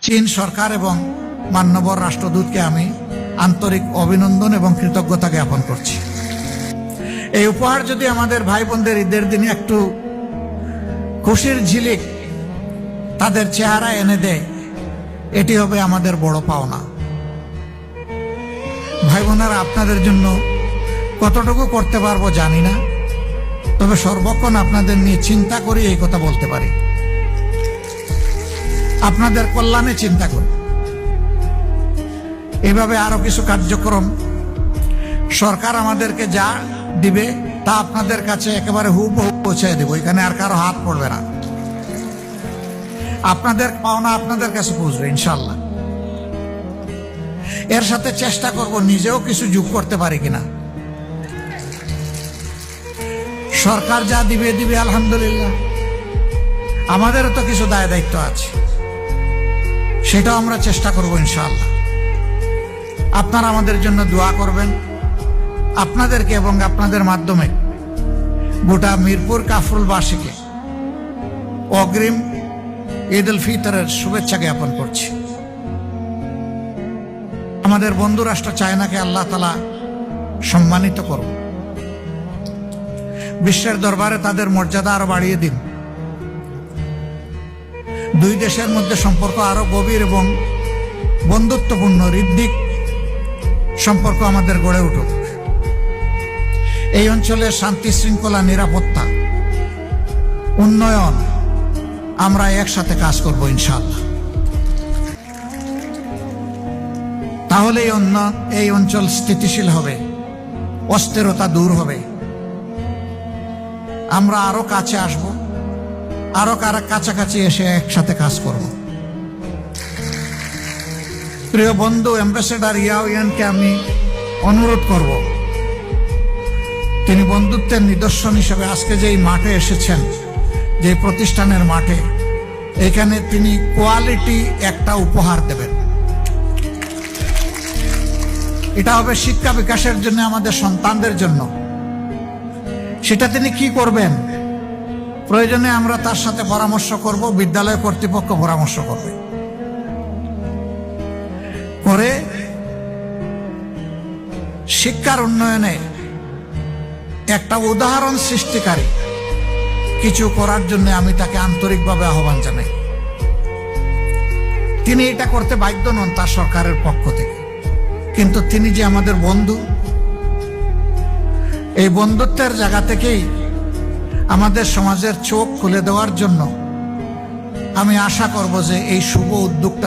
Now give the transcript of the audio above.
চীন সরকার এবং মাননীয় রাষ্ট্রদূতকে আমি আন্তরিক অভিনন্দন এবং কৃতজ্ঞতা জ্ঞাপন করছি। এই উপহার যদি আমাদের ভাই বোনদের ঈদের দিনে একটু খুশির ঝিলিক তাদের চেহারা এনে দেয়, এটি হবে আমাদের বড় পাওনা। ভাই বোনেরা, আপনাদের জন্য কতটুকু করতে পারবো জানি না, তবে সর্বক্ষণ আপনাদের নিয়ে চিন্তা করি, এই কথা বলতে পারি। আপনাদের কল্যাণে চিন্তা করি। এভাবে আরো কিছু কার্যক্রম সরকার আমাদেরকে যা দিবে তা আপনাদের কাছে একেবারে হুবহু পৌঁছে দেব, এখানে আর কারো হাত পড়বে না। আপনাদের পাওনা আপনাদের কাছে পৌঁছবে ইনশাল্লাহ। এর সাথে চেষ্টা করব নিজেও কিছু যোগ করতে পারি কিনা। সরকার যা দিবে দিবে আলহামদুলিল্লাহ, আমাদেরও তো কিছু দায় দায়িত্ব আছে, সেটাও আমরা চেষ্টা করব ইনশাআল্লাহ। আপনারা আমাদের জন্য দোয়া করবেন। আপনাদেরকে এবং আপনাদের মাধ্যমে গোটা মিরপুর কাফরুলবাসীকে অগ্রিম ঈদ উল ফিতরের শুভেচ্ছা জ্ঞাপন করছি। আমাদের বন্ধু রাষ্ট্র চায়নাকে আল্লাহ তাআলা সম্মানিত করুন, বিশ্বের দরবারে তাদের মর্যাদা আরো বাড়িয়ে দিন। দুই দেশের মধ্যে সম্পর্ক আরো গভীর এবং বন্ধুত্বপূর্ণ হৃদ্যিক সম্পর্ক আমাদের গড়ে উঠুক। এই অঞ্চলের শান্তি শৃঙ্খলা, নিরাপত্তা, উন্নয়ন আমরা একসাথে কাজ করব ইনশাআল্লাহ। তাহলে এই অঞ্চল স্থিতিশীল হবে, অস্থিরতা দূর হবে, আমরা আরো কাছে আসব, আরো কাছাকাছি এসে একসাথে কাজ করব। প্রিয় বন্ধু অ্যাম্বাসেডর ইয়াওয়ানকে আমি অনুরোধ করব, তিনি বন্ধুত্বের নিদর্শন হিসেবে আজকে যেই মাঠে এসেছেন, যে প্রতিষ্ঠানের মাঠে, এখানে তিনি কোয়ালিটি একটা উপহার দেবেন। এটা হবে শিক্ষা বিকাশের জন্য, আমাদের সন্তানদের জন্য। সেটা তিনি কি করবেন, প্রয়োজনে আমরা তার সাথে পরামর্শ করব, বিদ্যালয় কর্তৃপক্ষ পরামর্শ করবে, করে শিক্ষার উন্নয়নে একটা উদাহরণ সৃষ্টিকারী কিছু করার জন্য আমি তাকে আন্তরিকভাবে আহ্বান জানাই। তিনি এটা করতে বাধ্য নন তার সরকারের পক্ষ থেকে, কিন্তু তিনি যে আমাদের বন্ধু, এই বন্ধুত্বের জায়গা থেকেই আমাদের সমাজের চোখ খুলে দেওয়ার জন্য আমি আশা করব যে এই শুভ উদ্যোগটা